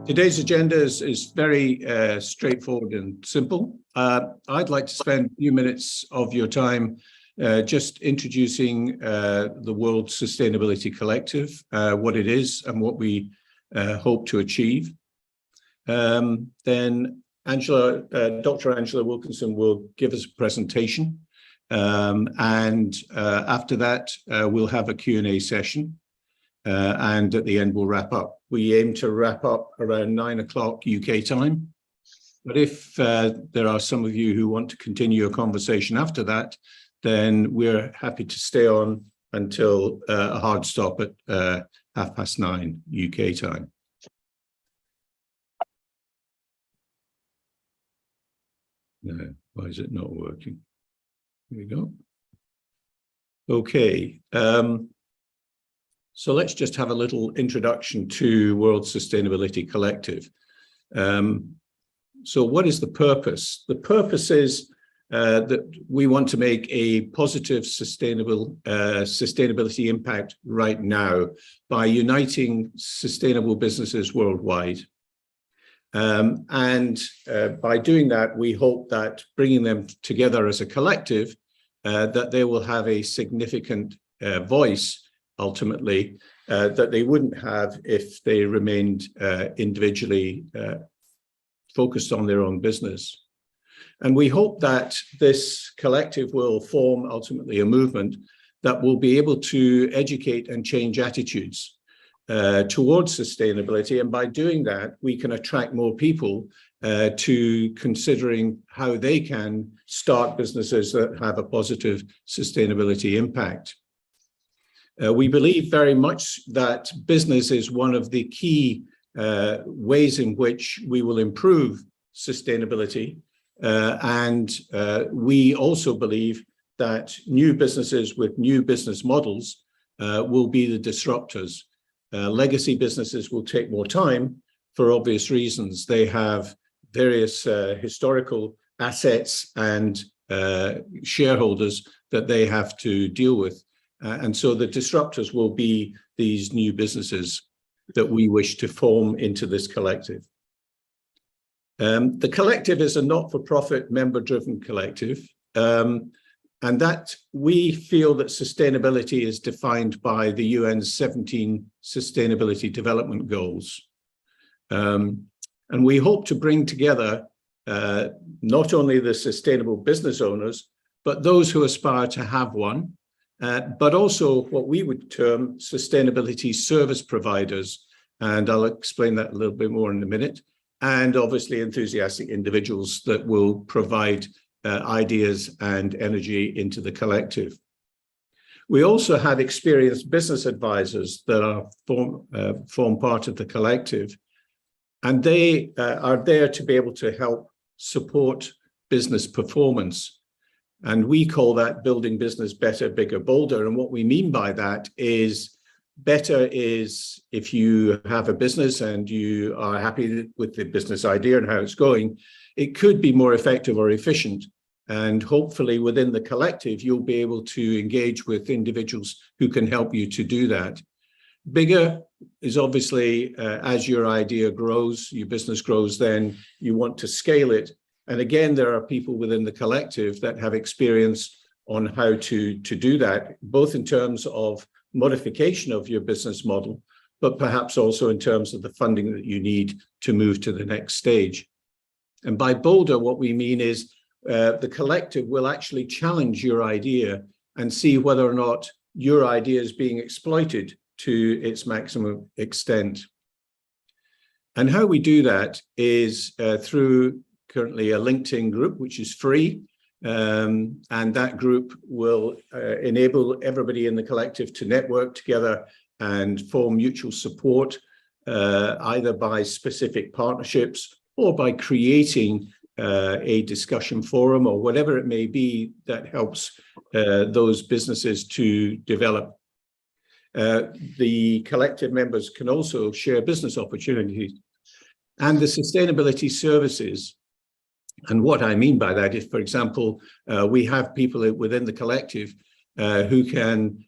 Today's agenda is very straightforward and simple. I'd like to spend a few minutes of your time just introducing the World Sustainability Collective, what it is and what we hope to achieve. Then Dr. Angela Wilkinson will give us a presentation. After that, we'll have a Q&A session. And at the end, we'll wrap up. We aim to wrap up around 9 o'clock UK time. But if there are some of you who want to continue a conversation after that, then we're happy to stay on until a hard stop at 9:30 UK time. No, why is it not working? Here we go. Okay. So let's just have a little introduction to World Sustainability Collective. So what is the purpose? The purpose is that we want to make a positive sustainability impact right now by uniting sustainable businesses worldwide. By doing that, we hope that bringing them together as a collective, that they will have a significant voice ultimately, that they wouldn't have if they remained individually focused on their own business. And we hope that this collective will form ultimately a movement that will be able to educate and change attitudes towards sustainability. And by doing that, we can attract more people to considering how they can start businesses that have a positive sustainability impact. We believe very much that business is one of the key ways in which we will improve sustainability. We also believe that new businesses with new business models will be the disruptors. Legacy businesses will take more time for obvious reasons. They have various historical assets and shareholders that they have to deal with. And so the disruptors will be these new businesses that we wish to form into this collective. The collective is a not-for-profit member-driven collective, and that we feel that sustainability is defined by the UN's 17 Sustainability Development Goals. And we hope to bring together not only the sustainable business owners, but those who aspire to have one, but also what we would term sustainability service providers. And I'll explain that a little bit more in a minute. And obviously enthusiastic individuals that will provide ideas and energy into the collective. We also have experienced business advisors that form part of the collective. And they are there to be able to help support business performance. And we call that building business better, bigger, bolder. And what we mean by that is better is if you have a business and you are happy with the business idea and how it's going, it could be more effective or efficient. And hopefully within the collective, you'll be able to engage with individuals who can help you to do that. Bigger is obviously as your idea grows, your business grows, then you want to scale it. And again, there are people within the collective that have experience on how to do that, both in terms of modification of your business model, but perhaps also in terms of the funding that you need to move to the next stage. And by bolder, what we mean is the collective will actually challenge your idea and see whether or not your idea is being exploited to its maximum extent. And how we do that is through currently a LinkedIn group, which is free. And that group will enable everybody in the collective to network together and form mutual support, either by specific partnerships or by creating a discussion forum or whatever it may be that helps those businesses to develop. The collective members can also share business opportunities and the sustainability services. And what I mean by that is, for example, we have people within the collective who can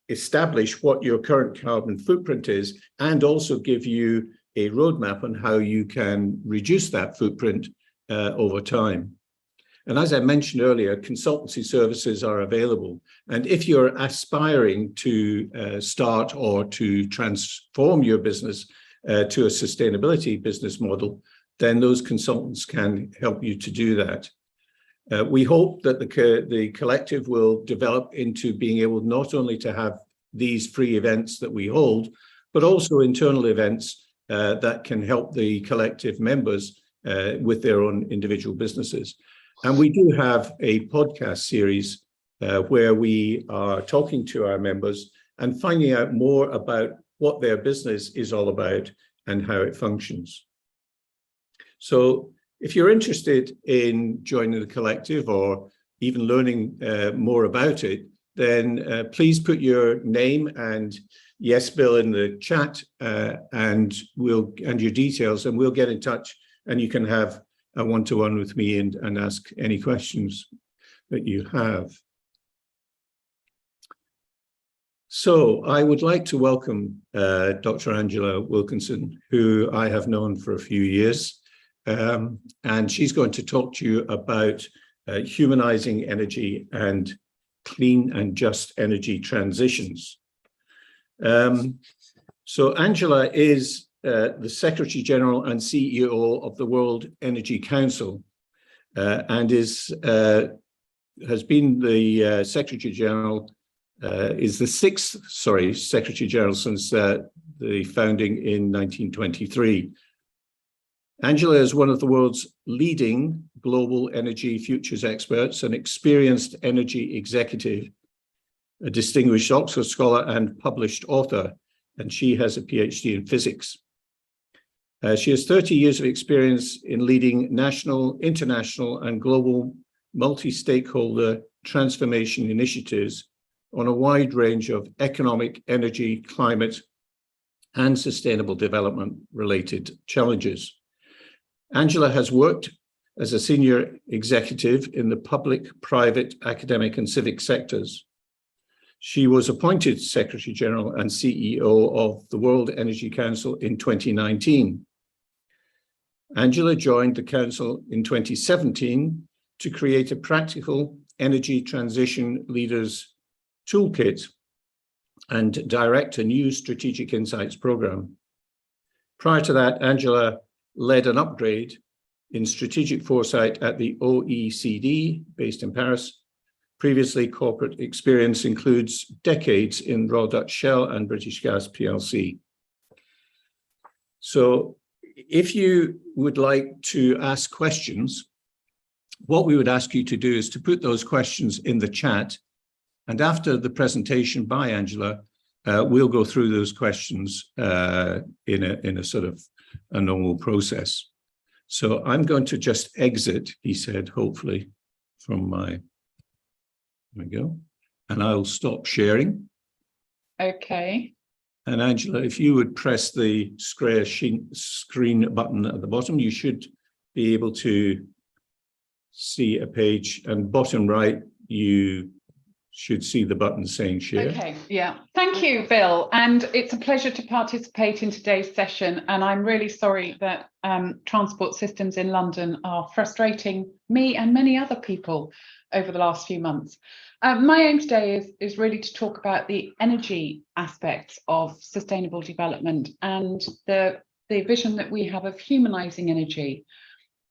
establish what your current carbon footprint is and also give you a roadmap on how you can reduce that footprint over time. And as I mentioned earlier, consultancy services are available. And if you're aspiring to start or to transform your business to a sustainability business model, then those consultants can help you to do that. We hope that the collective will develop into being able not only to have these free events that we hold, but also internal events that can help the collective members with their own individual businesses. And we do have a podcast series where we are talking to our members and finding out more about what their business is all about and how it functions. So if you're interested in joining the collective or even learning more about it, then please put your name and yes, Bill, in the chat and your details, and we'll get in touch, and you can have a one-to-one with me and ask any questions that you have. So I would like to welcome Dr. Angela Wilkinson, who I have known for a few years, and she's going to talk to you about humanizing energy and clean and just energy transitions. So Angela is the Secretary General and CEO of the World Energy Council, and has been the Secretary General, is the sixth, Secretary General since the founding in 1923. Angela is one of the world's leading global energy futures experts, an experienced energy executive, a distinguished Oxford scholar and published author, and she has a PhD in physics. She has 30 years of experience in leading national, international, and global multi-stakeholder transformation initiatives on a wide range of economic, energy, climate, and sustainable development related challenges. Angela has worked as a senior executive in the public, private, academic, and civic sectors. She was appointed Secretary General and CEO of the World Energy Council in 2019. Angela joined the Council in 2017 to create a practical energy transition leaders toolkit and direct a new strategic insights program. Prior to that, Angela led an upgrade in strategic foresight at the OECD, based in Paris. Previously, corporate experience includes decades in Royal Dutch Shell and British Gas PLC. So if you would like to ask questions, what we would ask you to do is to put those questions in the chat. And after the presentation by Angela, we'll go through those questions in a sort of a normal process. So I'm going to just exit, he said, hopefully, from my, there we go, and I'll stop sharing. Okay. And Angela, if you would press the screen button at the bottom, you should be able to see a page, and bottom right, you should see the button saying share. Okay, yeah. Thank you, Bill. And it's a pleasure to participate in today's session. And I'm really sorry that transport systems in London are frustrating me and many other people over the last few months. My aim today is really to talk about the energy aspects of sustainable development and the vision that we have of humanizing energy,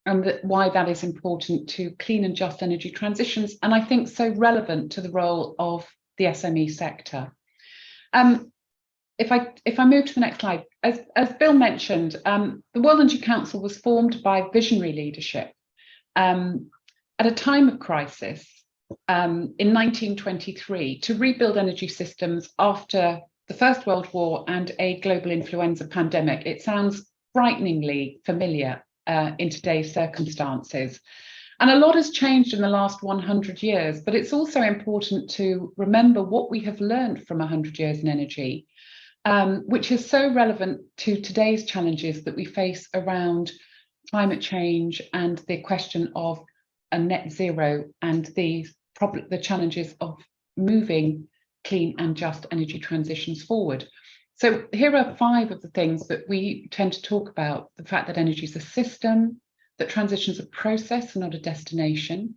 and why that is important to clean and just energy transitions, and I think so relevant to the role of the SME sector. If I move to the next slide, as Bill mentioned, the World Energy Council was formed by visionary leadership at a time of crisis in 1923 to rebuild energy systems after the First World War and a global influenza pandemic. It sounds frighteningly familiar in today's circumstances. And a lot has changed in the last 100 years, but it's also important to remember what we have learned from 100 years in energy, which is so relevant to today's challenges that we face around climate change and the question of a net zero and the challenges of moving clean and just energy transitions forward. So here are 5 of the things that we tend to talk about: the fact that energy is a system, that transition is a process and not a destination,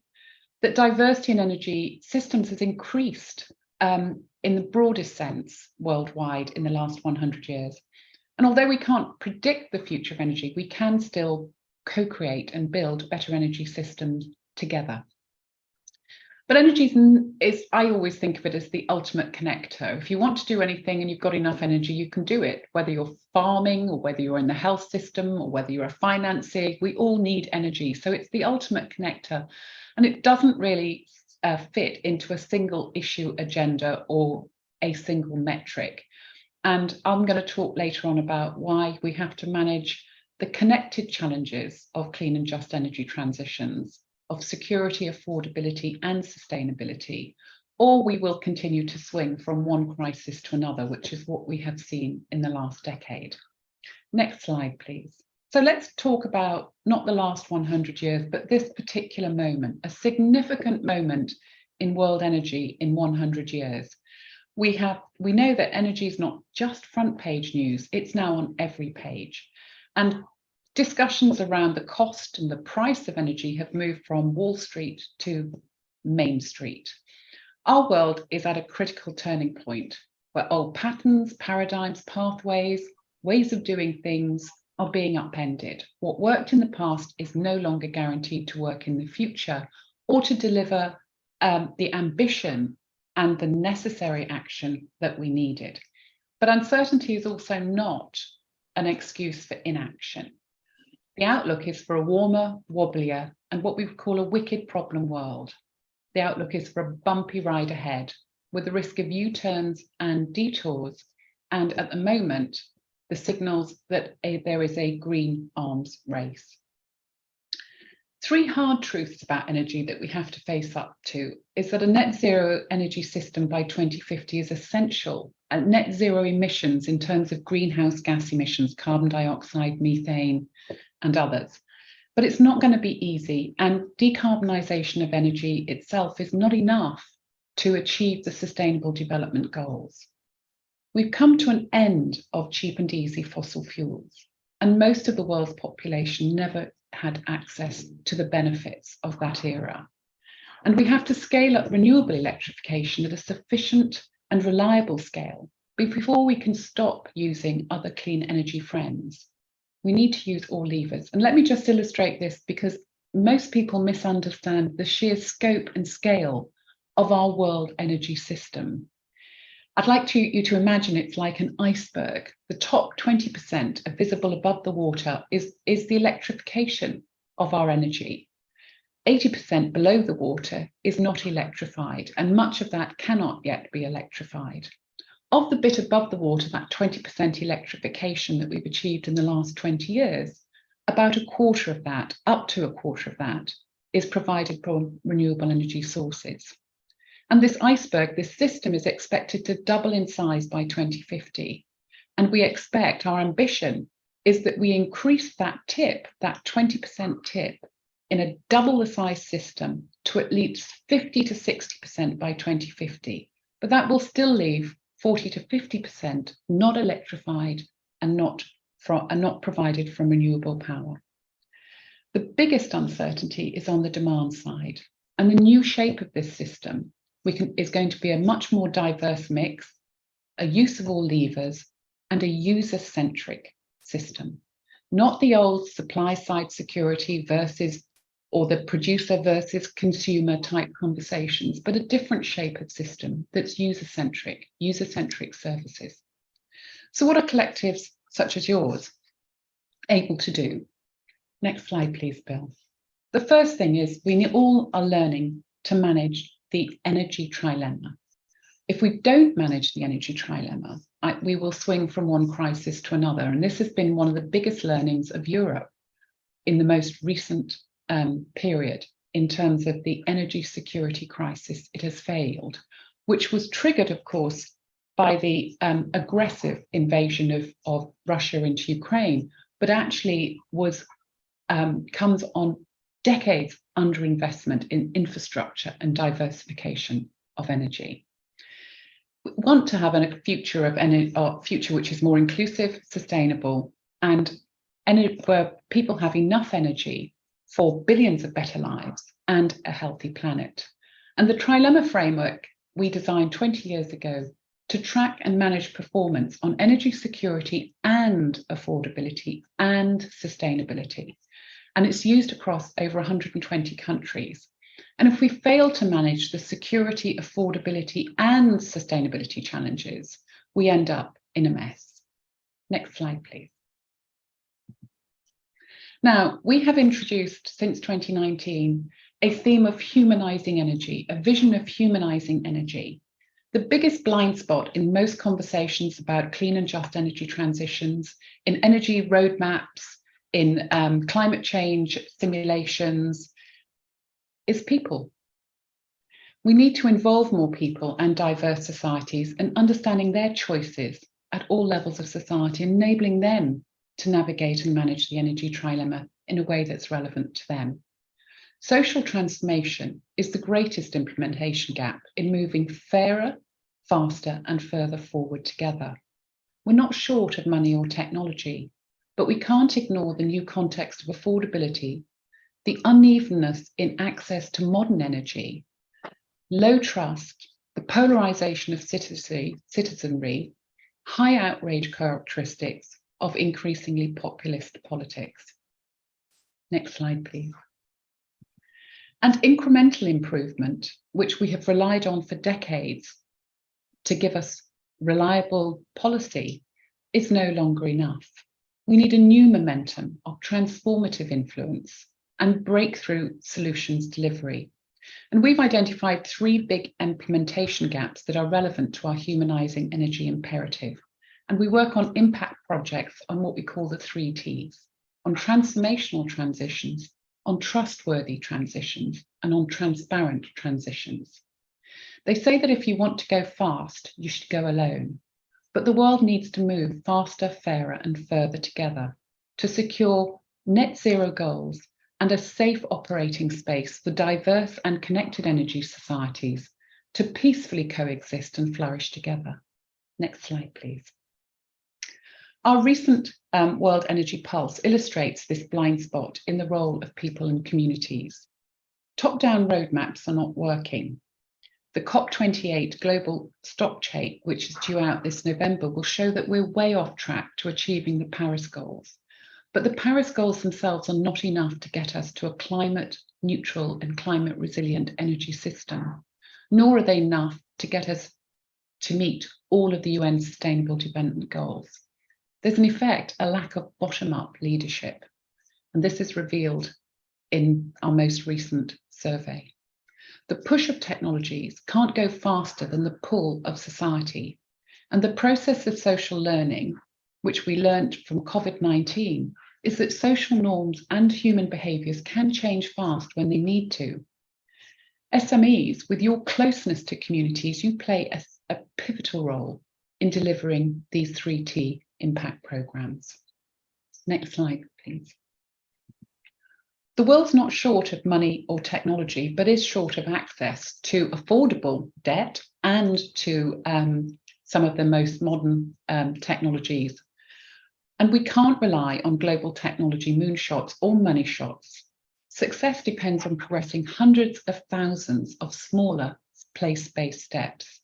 that diversity in energy systems has increased in the broadest sense worldwide in the last 100 years. And although we can't predict the future of energy, we can still co-create and build better energy systems together. But energy is, I always think of it as the ultimate connector. If you want to do anything and you've got enough energy, you can do it, whether you're farming or whether you're in the health system or whether you're financing, we all need energy. So it's the ultimate connector, and it doesn't really fit into a single issue agenda or a single metric. And I'm going to talk later on about why we have to manage the connected challenges of clean and just energy transitions, of security, affordability and sustainability, or we will continue to swing from one crisis to another, which is what we have seen in the last decade. Next slide, please. So let's talk about not the last 100 years, but this particular moment, a significant moment in world energy in 100 years. We know that energy is not just front page news, it's now on every page. And discussions around the cost and the price of energy have moved from Wall Street to Main Street. Our world is at a critical turning point where old patterns, paradigms, pathways, ways of doing things are being upended. What worked in the past is no longer guaranteed to work in the future or to deliver the ambition and the necessary action that we needed. But uncertainty is also not an excuse for inaction. The outlook is for a warmer, wobblier, and what we would call a wicked problem world. The outlook is for a bumpy ride ahead, with the risk of U-turns and detours, and at the moment, the signals that there is a green arms race. 3 hard truths about energy that we have to face up to is that a net zero energy system by 2050 is essential, and net zero emissions in terms of greenhouse gas emissions, carbon dioxide, methane, and others. But it's not going to be easy, and decarbonisation of energy itself is not enough to achieve the Sustainable Development Goals. We've come to an end of cheap and easy fossil fuels, and most of the world's population never had access to the benefits of that era. And we have to scale up renewable electrification at a sufficient and reliable scale before we can stop using other clean energy friends. We need to use all levers. And let me just illustrate this, because most people misunderstand the sheer scope and scale of our world energy system. I'd like you to imagine it's like an iceberg. The top 20% of visible above the water is the electrification of our energy. 80% below the water is not electrified, and much of that cannot yet be electrified. Of the bit above the water, that 20% electrification that we've achieved in the last 20 years, about a quarter of that, up to a quarter of that, is provided from renewable energy sources. And this iceberg, this system, is expected to double in size by 2050. And we expect, our ambition is that we increase that tip, that 20% tip, in a double the size system to at least 50 to 60% by 2050. But that will still leave 40 to 50% not electrified and not provided from renewable power. The biggest uncertainty is on the demand side, and the new shape of this system is going to be a much more diverse mix, a use of all levers, and a user-centric system. Not the old supply-side security versus, or the producer versus consumer type conversations, but a different shape of system that's user-centric services. So what are collectives such as yours able to do? Next slide, please, Bill. The first thing is we all are learning to manage the energy trilemma. If we don't manage the energy trilemma, we will swing from one crisis to another. And this has been one of the biggest learnings of Europe in the most recent period in terms of the energy security crisis. It has failed, which was triggered, of course, by the aggressive invasion of Russia into Ukraine, but actually comes on decades underinvestment in infrastructure and diversification of energy. We want to have a future of future which is more inclusive, sustainable, and where people have enough energy for billions of better lives and a healthy planet. And the trilemma framework we designed 20 years ago to track and manage performance on energy security and affordability and sustainability. And it's used across over 120 countries. And if we fail to manage the security, affordability, and sustainability challenges, we end up in a mess. Next slide, please. Now, we have introduced since 2019 a theme of humanizing energy, a vision of humanizing energy. The biggest blind spot in most conversations about clean and just energy transitions, in energy roadmaps, in climate change simulations, is people. We need to involve more people and diverse societies in understanding their choices at all levels of society, enabling them to navigate and manage the energy trilemma in a way that's relevant to them. Social transformation is the greatest implementation gap in moving fairer, faster, and further forward together. We're not short of money or technology, but we can't ignore the new context of affordability, the unevenness in access to modern energy, low trust, the polarization of citizenry, high outrage characteristics of increasingly populist politics. Next slide, please. And incremental improvement, which we have relied on for decades to give us reliable policy, is no longer enough. We need a new momentum of transformative influence and breakthrough solutions delivery. And we've identified 3 big implementation gaps that are relevant to our humanizing energy imperative. And we work on impact projects on what we call the 3 Ts, on transformational transitions, on trustworthy transitions, and on transparent transitions. They say that if you want to go fast, you should go alone. But the world needs to move faster, fairer, and further together to secure net zero goals and a safe operating space for diverse and connected energy societies to peacefully coexist and flourish together. Next slide, please. Our recent World Energy Pulse illustrates this blind spot in the role of people and communities. Top-down roadmaps are not working. The COP28 global stock take, which is due out this November, will show that we're way off track to achieving the Paris goals. But the Paris goals themselves are not enough to get us to a climate neutral and climate resilient energy system, nor are they enough to get us to meet all of the UN Sustainable Development Goals. There's in effect a lack of bottom-up leadership, and this is revealed in our most recent survey. The push of technologies can't go faster than the pull of society, and the process of social learning, which we learned from COVID-19, is that social norms and human behaviours can change fast when they need to. SMEs, with your closeness to communities, you play a pivotal role in delivering these 3T impact programmes. Next slide, please. The world's not short of money or technology, but is short of access to affordable debt and to some of the most modern technologies. And we can't rely on global technology moonshots or money shots. Success depends on progressing hundreds of thousands of smaller place-based steps.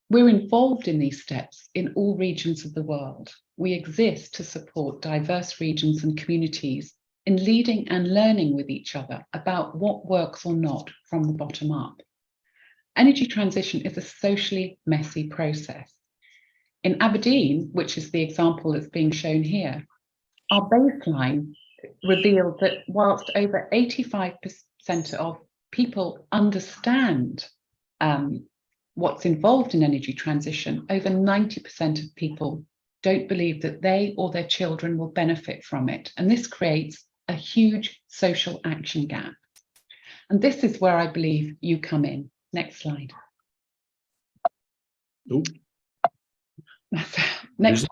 We're involved in these steps in all regions of the world. We exist to support diverse regions and communities in leading and learning with each other about what works or not from the bottom up. Energy transition is a socially messy process. In Aberdeen, which is the example that's being shown here, our baseline revealed that whilst over 85% of people understand what's involved in energy transition, over 90% of people don't believe that they or their children will benefit from it. And this creates a huge social action gap. And this is where I believe you come in. Next slide. Ooh. Next.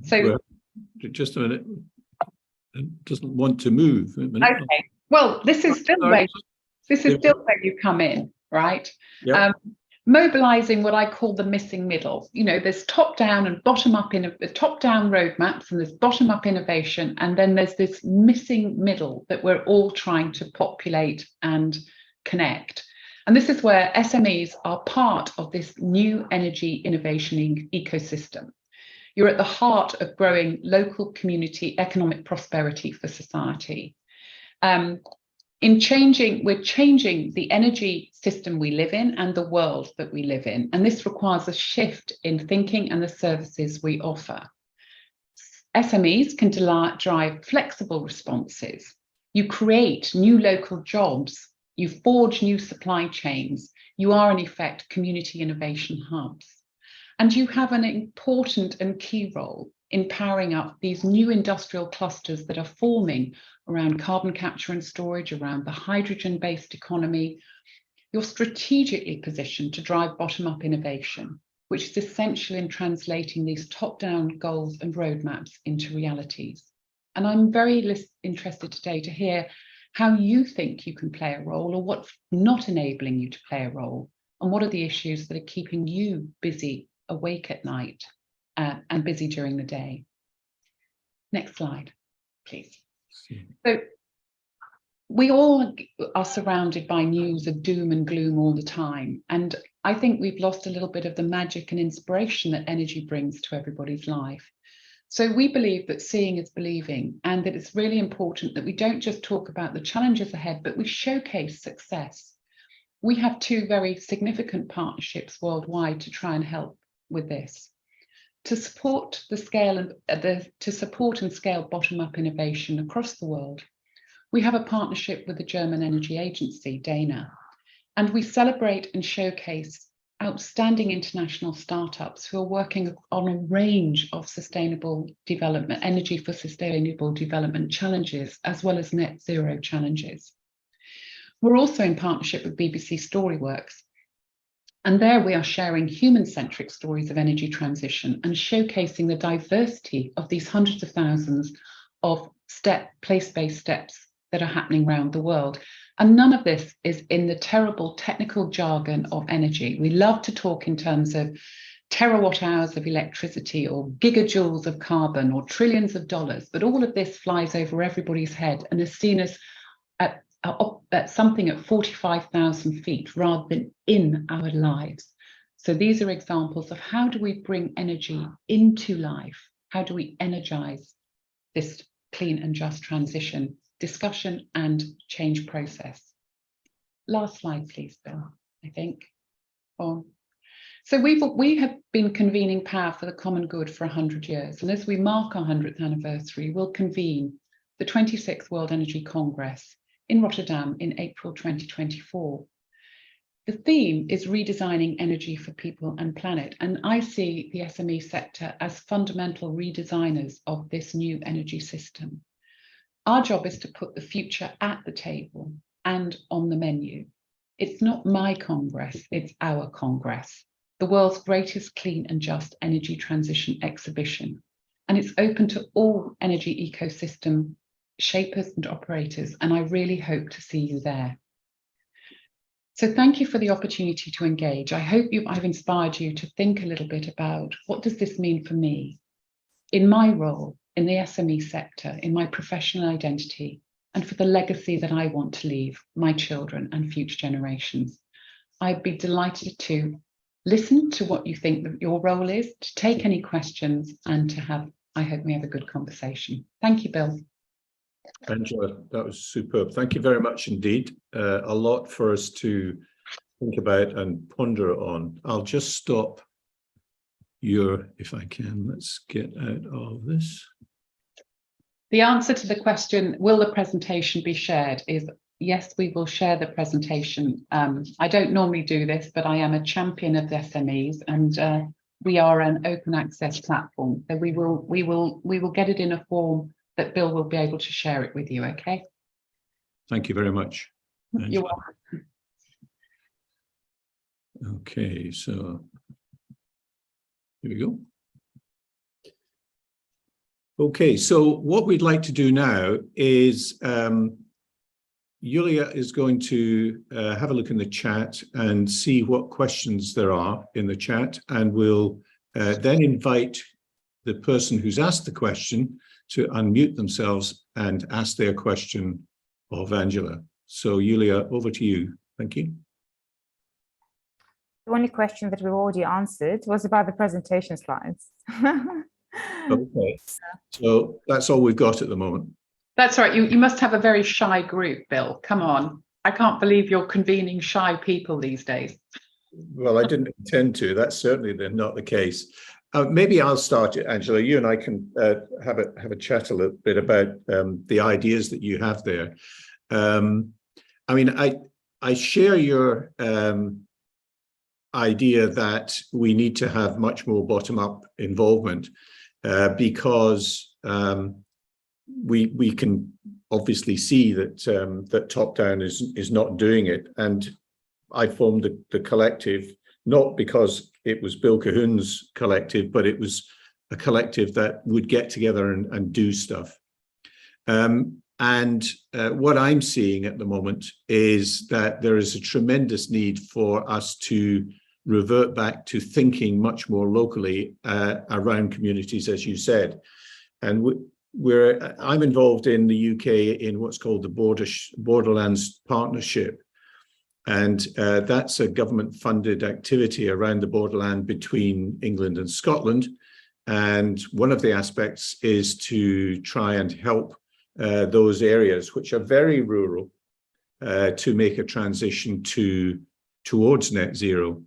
So just a minute. It doesn't want to move. Okay. Well, this is still where you come in, right? Yep. mobilizing what I call the missing middle. You know, there's top-down and bottom-up top-down roadmaps, and there's bottom-up innovation, and then there's this missing middle that we're all trying to populate and connect. And this is where SMEs are part of this new energy innovation ecosystem. You're at the heart of growing local community economic prosperity for society. We're changing the energy system we live in and the world that we live in. And this requires a shift in thinking and the services we offer. SMEs can drive flexible responses. You create new local jobs. You forge new supply chains. You are, in effect, community innovation hubs. And you have an important and key role in powering up these new industrial clusters that are forming around carbon capture and storage, around the hydrogen-based economy. You're strategically positioned to drive bottom-up innovation, which is essential in translating these top-down goals and roadmaps into realities. And I'm very interested today to hear how you think you can play a role, or what's not enabling you to play a role, and what are the issues that are keeping you busy, awake at night, and busy during the day. Next slide, please. So we all are surrounded by news of doom and gloom all the time. And I think we've lost a little bit of the magic and inspiration that energy brings to everybody's life. So we believe that seeing is believing, and that it's really important that we don't just talk about the challenges ahead, but we showcase success. We have two very significant partnerships worldwide to try and help with this. To support the scale and to support and scale bottom-up innovation across the world, we have a partnership with the German Energy Agency, DENA, and we celebrate and showcase outstanding international startups who are working on a range of sustainable development, energy for sustainable development challenges, as well as net zero challenges. We're also in partnership with BBC Storyworks, and there we are sharing human-centric stories of energy transition and showcasing the diversity of these hundreds of thousands of place-based steps that are happening around the world. And none of this is in the terrible technical jargon of energy. We love to talk in terms of terawatt hours of electricity, or gigajoules of carbon, or trillions of dollars, but all of this flies over everybody's head and is seen as at something at 45,000 feet rather than in our lives. So these are examples of how do we bring energy into life? How do we energize this clean and just transition discussion and change process? Last slide, please, Bill, I think. So we have been convening Power for the Common Good for 100 years. And as we mark our 100th anniversary, we'll convene the 26th World Energy Congress in Rotterdam in April 2024. The theme is redesigning energy for people and planet, and I see the SME sector as fundamental redesigners of this new energy system. Our job is to put the future at the table and on the menu. It's not my Congress, it's our Congress, the world's greatest clean and just energy transition exhibition, and it's open to all energy ecosystem shapers and operators, and I really hope to see you there. So thank you for the opportunity to engage. I hope I've inspired you to think a little bit about what does this mean for me in my role in the SME sector, in my professional identity, and for the legacy that I want to leave my children and future generations. I'd be delighted to listen to what you think that your role is, to take any questions, and to have, I hope we have a good conversation. Thank you, Bill. Angela, that was superb. Thank you very much indeed. A lot for us to think about and ponder on. I'll just stop if I can, let's get out of this. The answer to the question, will the presentation be shared, is yes, we will share the presentation. I don't normally do this, but I am a champion of the SMEs, and we are an open access platform. So we will get it in a form that Bill will be able to share it with you, okay? Thank you very much. You're welcome. Okay, so here we go. Okay, so what we'd like to do now is Yulia is going to have a look in the chat and see what questions there are in the chat, and we'll then invite the person who's asked the question to unmute themselves and ask their question of Angela. So Yulia, over to you. Thank you. The only question that we've already answered was about the presentation slides. Okay, so that's all we've got at the moment. That's right. You must have a very shy group, Bill. Come on. I can't believe you're convening shy people these days. Well, I didn't intend to. That's certainly not the case. Maybe I'll start, Angela. You and I can have a chat a little bit about the ideas that you have there. I mean, I share your idea that we need to have much more bottom-up involvement because we can obviously see that that top-down is not doing it. And I formed the collective not because it was Bill Cahoon's collective, but it was a collective that would get together and do stuff. What I'm seeing at the moment is that there is a tremendous need for us to revert back to thinking much more locally around communities, as you said. And I'm involved in the UK in what's called the Borderlands Partnership. And that's a government-funded activity around the borderland between England and Scotland. And one of the aspects is to try and help those areas, which are very rural, to make a transition towards net zero.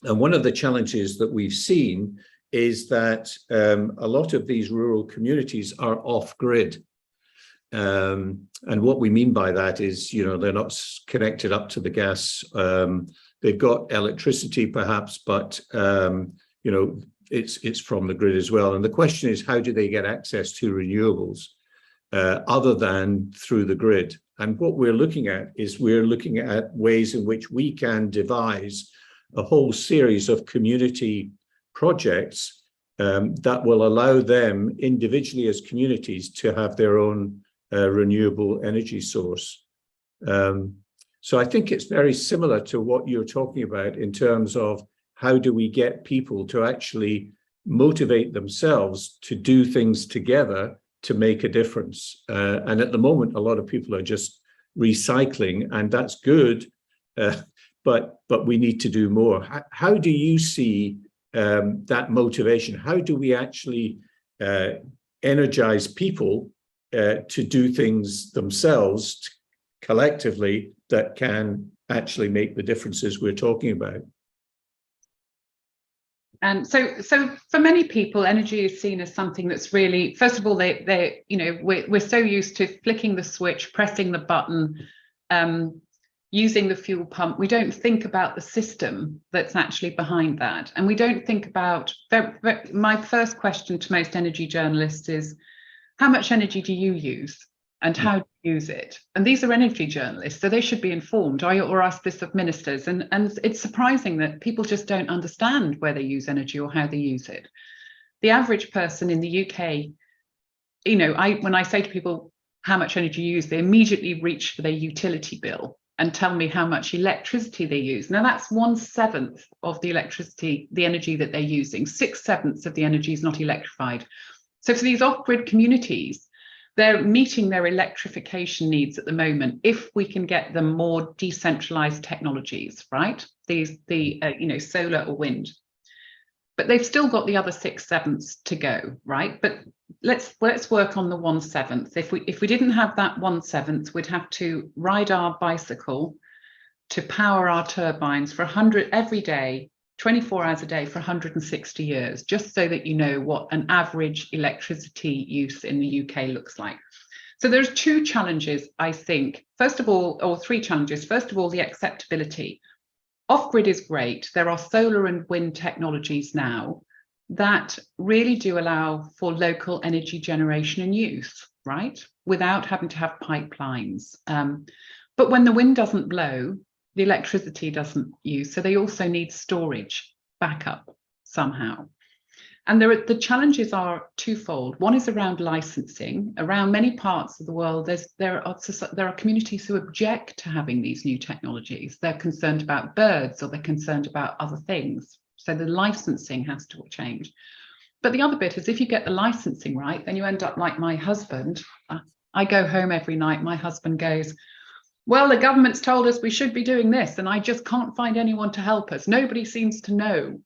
And one of the challenges that we've seen is that a lot of these rural communities are off-grid. And what we mean by that is, you know, they're not connected up to the gas. They've got electricity perhaps, but, you know, it's from the grid as well. And the question is, how do they get access to renewables other than through the grid? And what we're looking at is ways in which we can devise a whole series of community projects that will allow them individually as communities to have their own renewable energy source. So I think it's very similar to what you're talking about in terms of how do we get people to actually motivate themselves to do things together to make a difference. And at the moment, a lot of people are just recycling, and that's good, but we need to do more. How do you see that motivation? How do we actually energize people to do things themselves collectively that can actually make the differences we're talking about? So for many people, energy is seen as something that's really, first of all, they you know, we're so used to flicking the switch, pressing the button, using the fuel pump. We don't think about the system that's actually behind that. And we don't think about, my first question to most energy journalists is, how much energy do you use and how do you use it? And these are energy journalists, so they should be informed. Or ask this of ministers. And it's surprising that people just don't understand where they use energy or how they use it. The average person in the UK, you know, when I say to people, how much energy you use, they immediately reach for their utility bill and tell me how much electricity they use. Now that's 1/7 of the electricity, the energy that they're using. 6/7 of the energy is not electrified. So for these off-grid communities, they're meeting their electrification needs at the moment if we can get them more decentralized technologies, right? You know, solar or wind. But they've still got the other 6/7 to go, right? But let's work on the 1/7. If we didn't have that 1/7, we'd have to ride our bicycle to power our turbines for 100 every day, 24 hours a day for 160 years, just so that you know what an average electricity use in the UK looks like. So there's two challenges, I think. First of all, or three challenges. First of all, the acceptability. Off-grid is great. There are solar and wind technologies now that really do allow for local energy generation and use, right? Without having to have pipelines. But when the wind doesn't blow, the electricity doesn't use, so they also need storage backup somehow. And the challenges are twofold. One is around licensing. Around many parts of the world, there are communities who object to having these new technologies. They're concerned about birds, or they're concerned about other things. So the licensing has to change. But the other bit is, if you get the licensing right, then you end up like my husband. I go home every night, my husband goes, well, the government's told us we should be doing this, and I just can't find anyone to help us. Nobody seems to know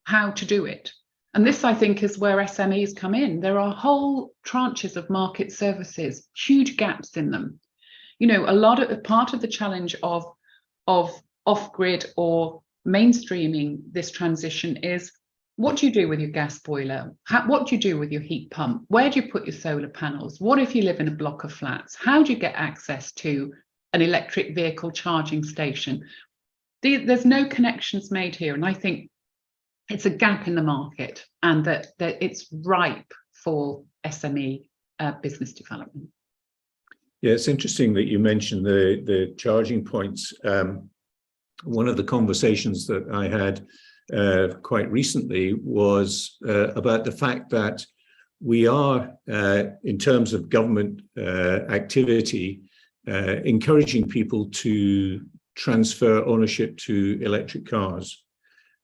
how to do it. And this, I think, is where SMEs come in. There are whole tranches of market services, huge gaps in them. You know, part of the challenge of off-grid or mainstreaming this transition is, what do you do with your gas boiler? What do you do with your heat pump? Where do you put your solar panels? What if you live in a block of flats? How do you get access to an electric vehicle charging station? There's no connections made here. And I think it's a gap in the market, and that it's ripe for SME business development. Yeah, it's interesting that you mentioned the charging points. One of the conversations that I had quite recently was about the fact that we are, in terms of government activity, encouraging people to transfer ownership to electric cars.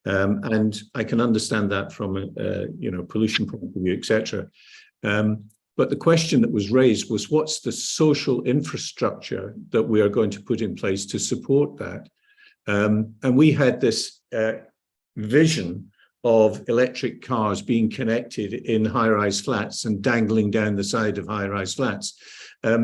And I can understand that from a pollution point of view, etc. But the question that was raised was, what's the social infrastructure that we are going to put in place to support that? And we had this vision of electric cars being connected in high-rise flats and dangling down the side of high-rise flats.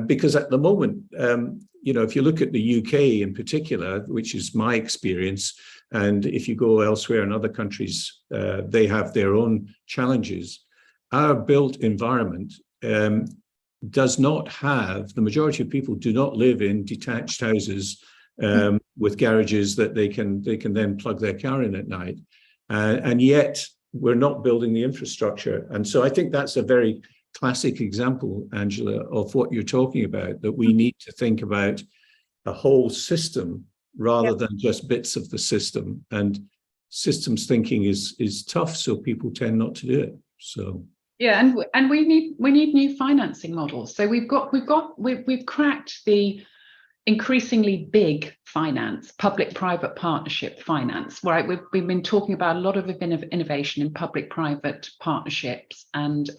Because at the moment, if you look at the UK in particular, which is my experience, and if you go elsewhere in other countries, they have their own challenges. Our built environment does not have, the majority of people do not live in detached houses with garages that they can then plug their car in at night. And yet we're not building the infrastructure. And so I think that's a very classic example, Angela, of what you're talking about, that we need to think about a whole system rather than just bits of the system. And systems thinking is tough, so people tend not to do it. So yeah, and we need new financing models. So we've cracked the increasingly big finance, public-private partnership finance, right? We've been talking about a lot of innovation in public-private partnerships and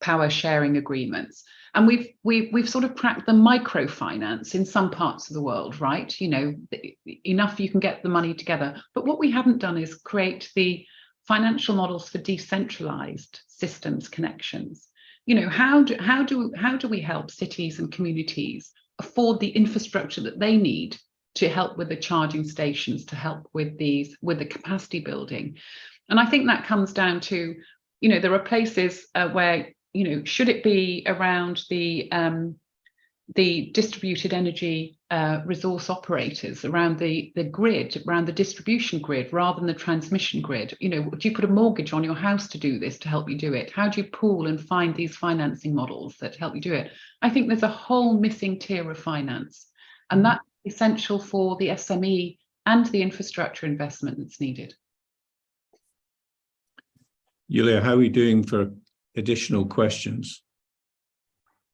power sharing agreements. And we've sort of cracked the microfinance in some parts of the world, right? You know, enough you can get the money together. But what we haven't done is create the financial models for decentralized systems connections. You know, how do we help cities and communities afford the infrastructure that they need to help with the charging stations, to help with the capacity building? And I think that comes down to, you know, there are places where, you know, should it be around the distributed energy resource operators, around the grid, around the distribution grid, rather than the transmission grid? You know, do you put a mortgage on your house to do this, to help you do it? How do you pool and find these financing models that help you do it? I think there's a whole missing tier of finance, and that's essential for the SME and the infrastructure investment that's needed. Yulia, how are we doing for additional questions?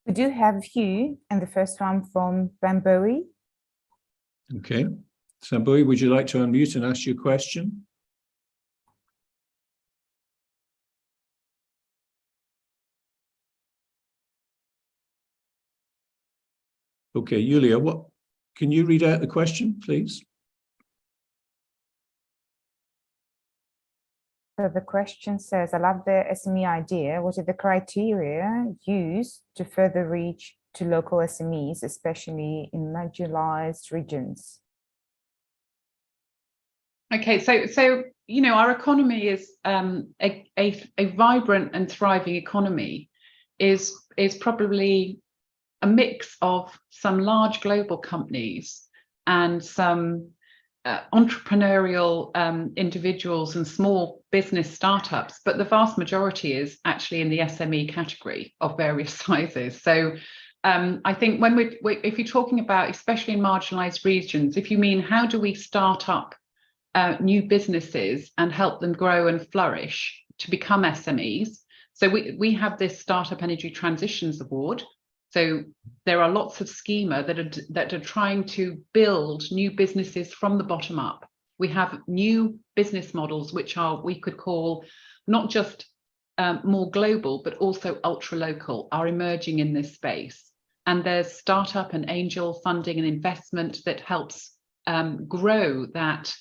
We do have a few, and the first one from Bambowi. Okay. Bambowi, would you like to unmute and ask your question? Okay, Yulia, can you read out the question, please? So the question says, I love the SME idea. What are the criteria used to further reach to local SMEs, especially in marginalized regions? Okay, so you know, our economy is a vibrant and thriving economy is probably a mix of some large global companies and some entrepreneurial individuals and small business startups, but the vast majority is actually in the SME category of various sizes. So I think if you're talking about, especially in marginalized regions, if you mean how do we start up new businesses and help them grow and flourish, to become SMEs. So we have this Startup Energy Transitions Award. So there are lots of schema that are trying to build new businesses from the bottom up. We have new business models, which we could call not just more global, but also ultra local, are emerging in this space. And there's startup and angel funding and investment that helps grow that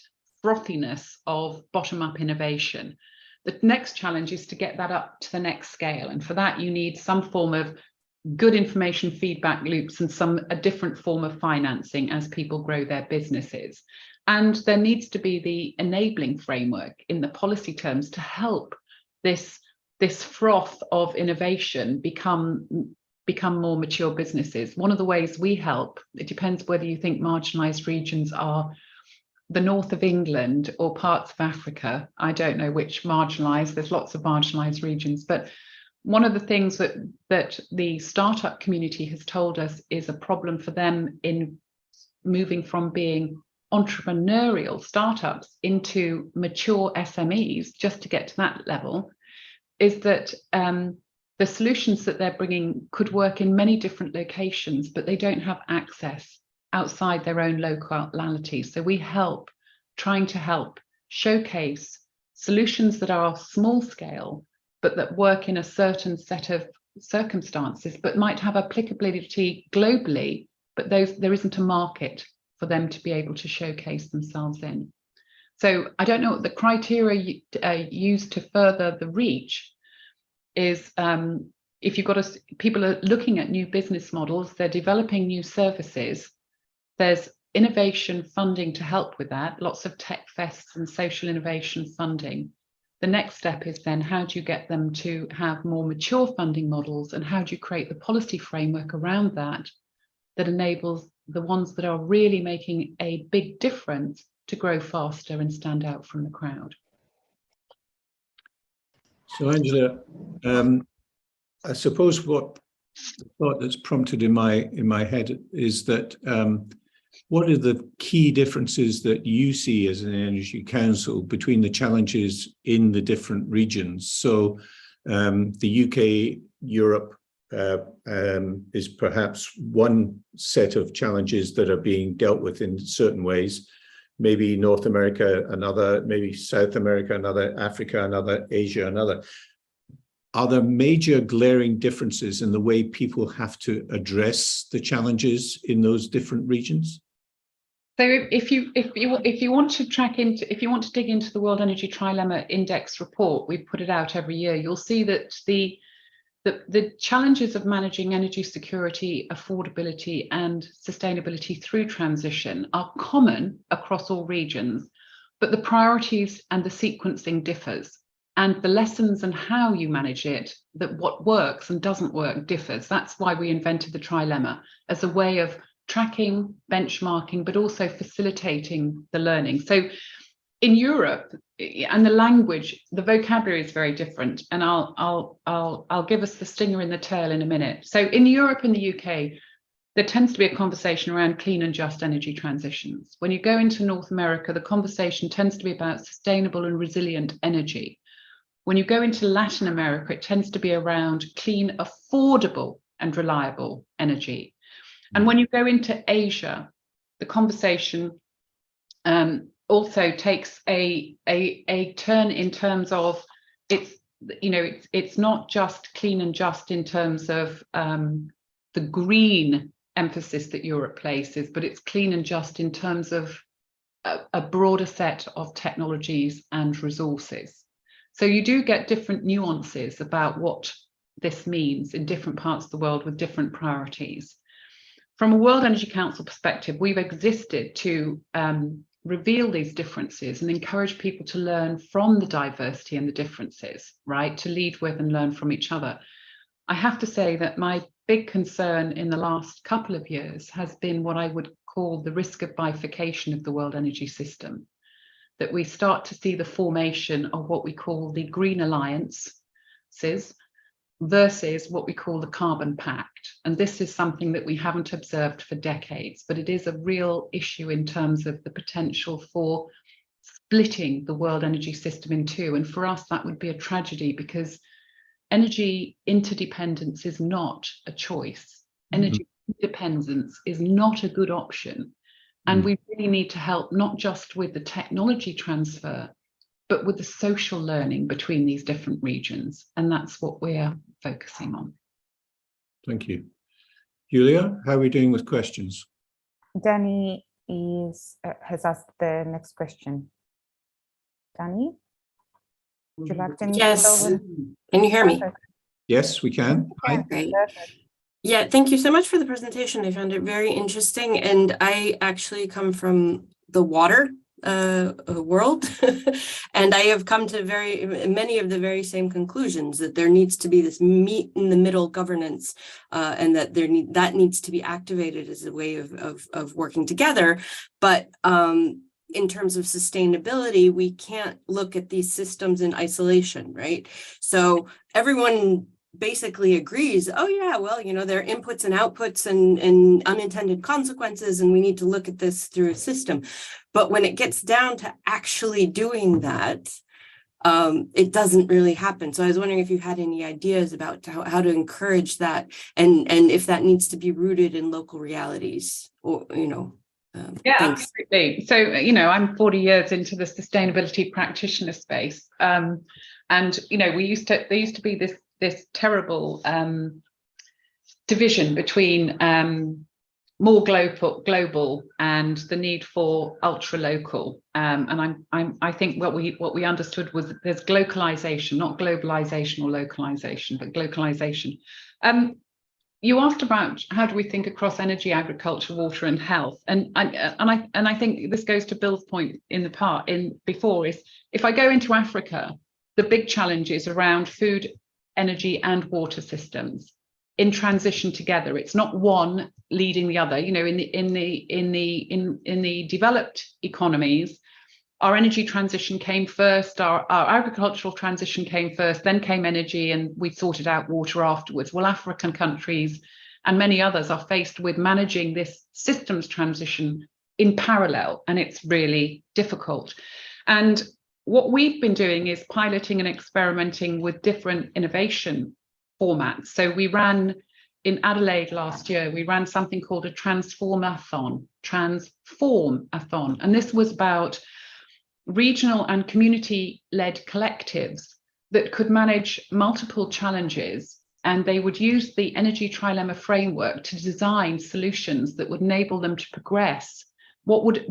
frothiness of bottom up innovation. The next challenge is to get that up to the next scale. And for that, you need some form of good information feedback loops and a different form of financing as people grow their businesses. And there needs to be the enabling framework in the policy terms to help this froth of innovation become more mature businesses. One of the ways we help, it depends whether you think marginalized regions are the north of England or parts of Africa. I don't know which marginalized, there's lots of marginalized regions, but one of the things that the startup community has told us is a problem for them in moving from being entrepreneurial startups into mature SMEs, just to get to that level, is that the solutions that they're bringing could work in many different locations, but they don't have access outside their own locality. So we trying to help showcase solutions that are small scale, but that work in a certain set of circumstances, but might have applicability globally, but there isn't a market for them to be able to showcase themselves in. So I don't know what the criteria used to further the reach is. If you've got people are looking at new business models, they're developing new services, there's innovation funding to help with that, lots of tech fests and social innovation funding. The next step is then, how do you get them to have more mature funding models, and how do you create the policy framework around that enables the ones that are really making a big difference to grow faster and stand out from the crowd? So Angela, I suppose what the thought that's prompted in my head is that what are the key differences that you see as an Energy Council between the challenges in the different regions? So the UK, Europe is perhaps one set of challenges that are being dealt with in certain ways. Maybe North America another, maybe South America another, Africa another, Asia another. Are there major glaring differences in the way people have to address the challenges in those different regions? So if you want to dig into the World Energy Trilemma Index report, we put it out every year, you'll see that the challenges of managing energy security, affordability, and sustainability through transition are common across all regions, but the priorities and the sequencing differs, and the lessons and how you manage it, that what works and doesn't work differs. That's why we invented the trilemma, as a way of tracking, benchmarking, but also facilitating the learning. So in Europe, and the language, the vocabulary is very different, and I'll give us the stinger in the tail in a minute. So in Europe and the UK, there tends to be a conversation around clean and just energy transitions. When you go into North America, the conversation tends to be about sustainable and resilient energy. When you go into Latin America, it tends to be around clean, affordable, and reliable energy. And when you go into Asia, the conversation also takes a turn in terms of it's not just clean and just in terms of the green emphasis that Europe places, but it's clean and just in terms of a broader set of technologies and resources. So you do get different nuances about what this means in different parts of the world with different priorities. From a World Energy Council perspective, we've existed to reveal these differences and encourage people to learn from the diversity and the differences, right? To lead with and learn from each other. I have to say that my big concern in the last couple of years has been what I would call the risk of bifurcation of the world energy system. That we start to see the formation of what we call the Green Alliances versus what we call the Carbon Pact. And this is something that we haven't observed for decades, but it is a real issue in terms of the potential for splitting the world energy system in two. And for us, that would be a tragedy, because energy interdependence is not a choice. Energy independence is not a good option. And we really need to help not just with the technology transfer, but with the social learning between these different regions. And that's what we're focusing on. Thank you. Julia, how are we doing with questions? Danny has asked the next question. Danny, would you like to Yes. Can you hear me? Yes, we can. Hi. Great. Yeah, thank you so much for the presentation. I found it very interesting. And I actually come from the water world. And I have come to many of the very same conclusions, that there needs to be this meet in the middle governance, and that that needs to be activated as a way of working together. But in terms of sustainability, we can't look at these systems in isolation, right? So everyone basically agrees, oh yeah, well, you know, there are inputs and outputs and unintended consequences, and we need to look at this through a system. But when it gets down to actually doing that, it doesn't really happen. So I was wondering if you had any ideas about how to encourage that, and if that needs to be rooted in local realities, or, you know. Yeah, thanks. absolutely. So, you know, I'm 40 years into the sustainability practitioner space. And, you know, there used to be this terrible division between more global and the need for ultra local. And I think what we understood was that there's globalization, not globalization or localization, but globalization. You asked about how do we think across energy, agriculture, water, and health, and I think this goes to Bill's point before is, if I go into Africa, the big challenge is around food, energy, and water systems in transition together. It's not one leading the other. You know, in the developed economies, our energy transition came first, our agricultural transition came first, then came energy, and we sorted out water afterwards. Well, African countries and many others are faced with managing this systems transition in parallel, and it's really difficult. And what we've been doing is piloting and experimenting with different innovation formats. So we ran in Adelaide last year, we ran something called a transformathon, and this was about regional and community-led collectives that could manage multiple challenges, and they would use the energy trilemma framework to design solutions that would enable them to progress what would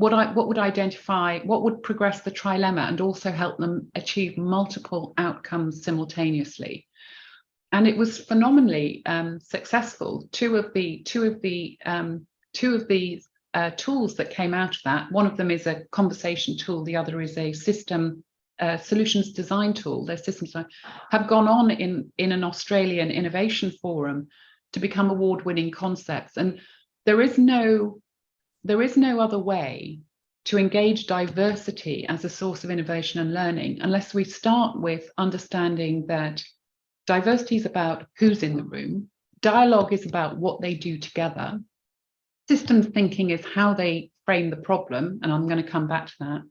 progress the trilemma and also help them achieve multiple outcomes simultaneously. And it was phenomenally successful. Two of the tools that came out of that, one of them is a conversation tool, the other is a system solutions design tool. Their systems have gone on in an Australian innovation forum to become award-winning concepts. And there is no other way to engage diversity as a source of innovation and learning unless we start with understanding that diversity is about who's in the room, dialogue is about what they do together, systems thinking is how they frame the problem, and I'm going to come back to that.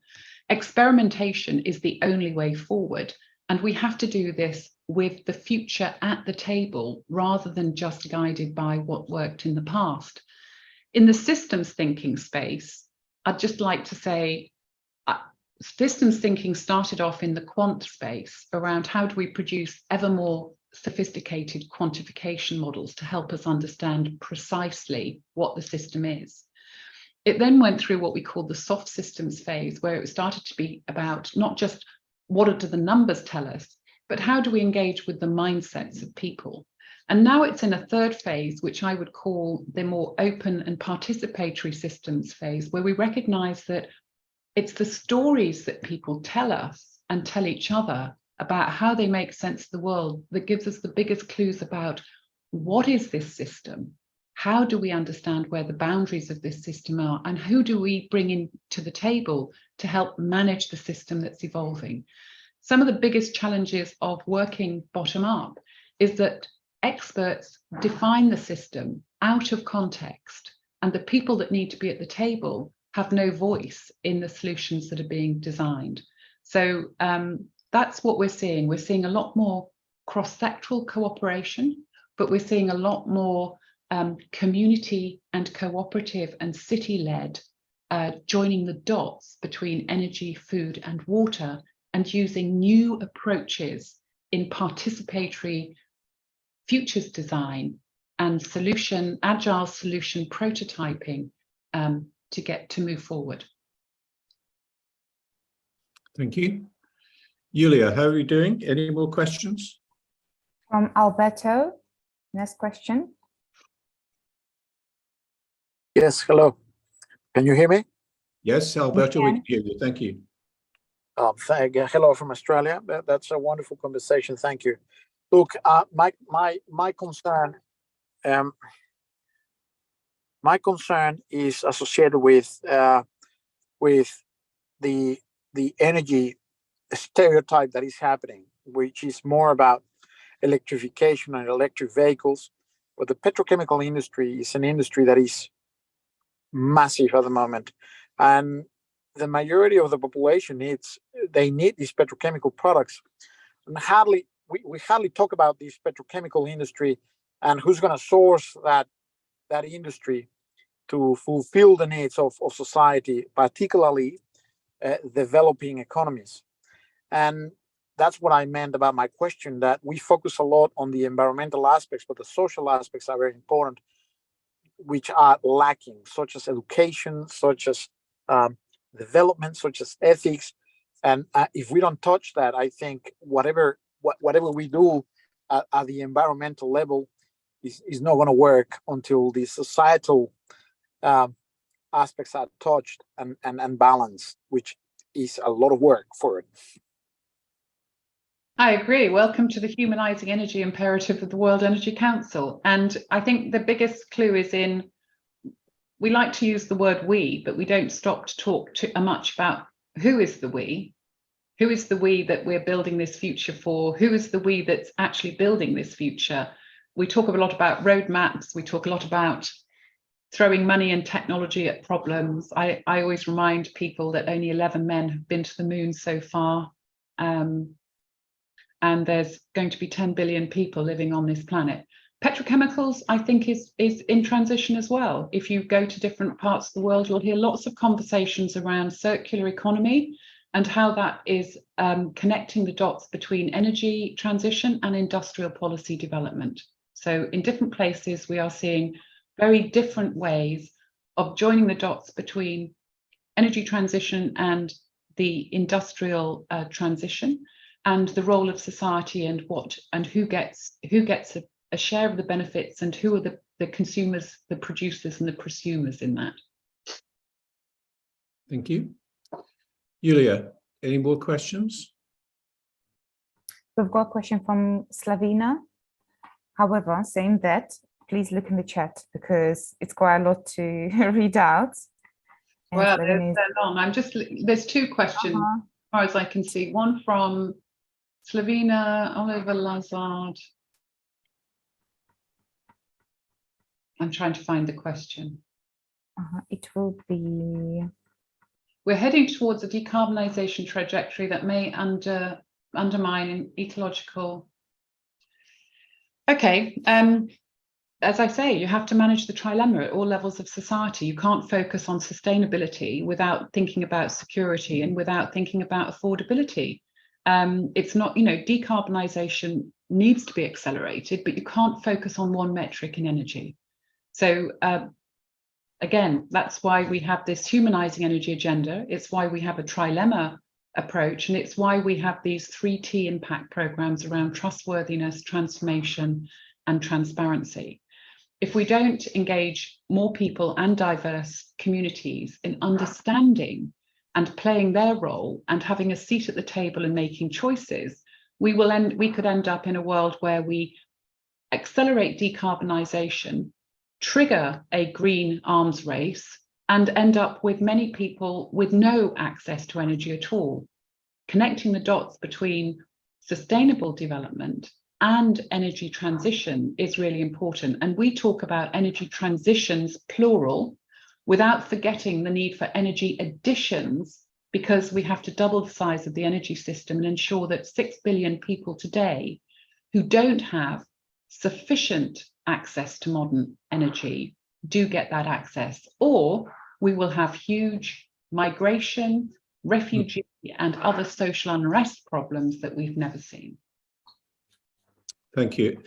Experimentation is the only way forward, and we have to do this with the future at the table rather than just guided by what worked in the past. In the systems thinking space, I'd just like to say systems thinking started off in the quant space around how do we produce ever more sophisticated quantification models to help us understand precisely what the system is. It then went through what we call the soft systems phase, where it started to be about not just what do the numbers tell us, but how do we engage with the mindsets of people. And now it's in a third phase, which I would call the more open and participatory systems phase, where we recognize that it's the stories that people tell us and tell each other about how they make sense of the world that gives us the biggest clues about what is this system, how do we understand where the boundaries of this system are, and who do we bring in to the table to help manage the system that's evolving. Some of the biggest challenges of working bottom up is that experts define the system out of context, and the people that need to be at the table have no voice in the solutions that are being designed. So that's what we're seeing. We're seeing a lot more cross-sectoral cooperation, but we're seeing a lot more community and cooperative and city-led joining the dots between energy, food and water, and using new approaches in participatory futures design and agile solution prototyping to move forward. Thank you. Julia, how are you doing? Any more questions? From Alberto, next question. Yes, hello. Can you hear me? Yes, Alberto, we can hear you. Thank you. Hello from Australia. That's a wonderful conversation. Thank you. Look, my concern is associated with the energy stereotype that is happening, which is more about electrification and electric vehicles. But the petrochemical industry is an industry that is massive at the moment, and the majority of the population needs these petrochemical products, and we hardly talk about this petrochemical industry and who's going to source that industry to fulfill the needs of society, particularly developing economies. And that's what I meant about my question, that we focus a lot on the environmental aspects, but the social aspects are very important, which are lacking, such as education, such as development, such as ethics. And if we don't touch that, I think whatever we do at the environmental level is not going to work until the societal aspects are touched and balanced, which is a lot of work for it. I agree. Welcome to the Humanising Energy Imperative of the World Energy Council. And I think the biggest clue is we like to use the word we, but we don't stop to talk too much about who is the we. Who is the we that we're building this future for? Who is the we that's actually building this future? We talk a lot about roadmaps. We talk a lot about throwing money and technology at problems. I always remind people that only 11 men have been to the moon so far. And there's going to be 10 billion people living on this planet. Petrochemicals, I think, is in transition as well. If you go to different parts of the world, you'll hear lots of conversations around circular economy and how that is connecting the dots between energy transition and industrial policy development. So in different places, we are seeing very different ways of joining the dots between energy transition and the industrial transition, and the role of society and who gets a share of the benefits, and who are the consumers, the producers and the prosumers in that. Thank you. Julia, any more questions? We've got a question from Slavina. However, saying that, please look in the chat because it's quite a lot to read out. And well, they're long. There's two questions as far as I can see. One from Slavina, Oliver Lazard. I'm trying to find the question. It will be... We're heading towards a decarbonisation trajectory that may undermine an ecological... Okay, as I say, you have to manage the trilemma at all levels of society. You can't focus on sustainability without thinking about security and without thinking about affordability. It's not, decarbonisation needs to be accelerated, but you can't focus on one metric in energy. So again, that's why we have this humanising energy agenda. It's why we have a trilemma approach, and it's why we have these 3T impact programs around trustworthiness, transformation, and transparency. If we don't engage more people and diverse communities in understanding and playing their role and having a seat at the table and making choices, we could end up in a world where we accelerate decarbonisation, trigger a green arms race, and end up with many people with no access to energy at all. Connecting the dots between sustainable development and energy transition is really important. And we talk about energy transitions, plural, without forgetting the need for energy additions, because we have to double the size of the energy system and ensure that 6 billion people today who don't have sufficient access to modern energy do get that access, or we will have huge migration, refugee and other social unrest problems that we've never seen. Thank you.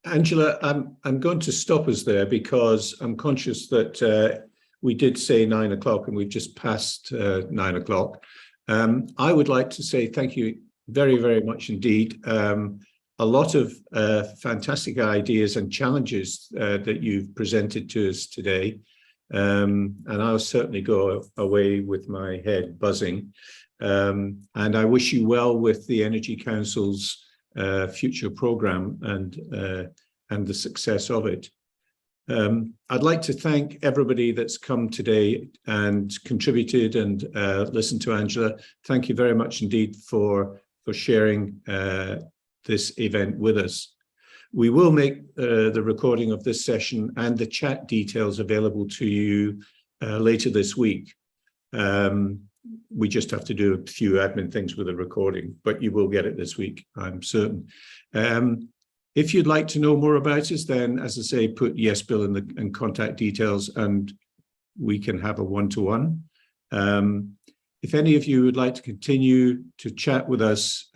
Angela, I'm going to stop us there because I'm conscious that we did say 9 o'clock and we've just passed 9 o'clock. I would like to say thank you very, very much indeed. A lot of fantastic ideas and challenges that you've presented to us today. And I'll certainly go away with my head buzzing. And I wish you well with the Energy Council's future programme and the success of it. I'd like to thank everybody that's come today and contributed and listened to Angela. Thank you very much indeed for sharing this event with us. We will make the recording of this session and the chat details available to you later this week. We just have to do a few admin things with the recording, but you will get it this week, I'm certain. If you'd like to know more about us, then, as I say, put yes, Bill, in the contact details, and we can have a one-to-one. If any of you would like to continue to chat with us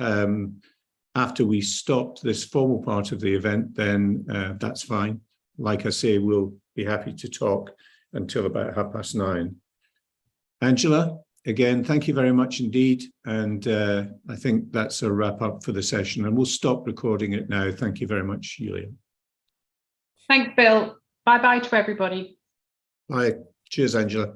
after we stopped this formal part of the event, then that's fine. Like I say, we'll be happy to talk until about 9:30. Angela, again, thank you very much indeed. And I think that's a wrap up for the session, and we'll stop recording it now. Thank you very much, Julia. Thanks, Bill. Bye-bye to everybody. Bye. Cheers, Angela.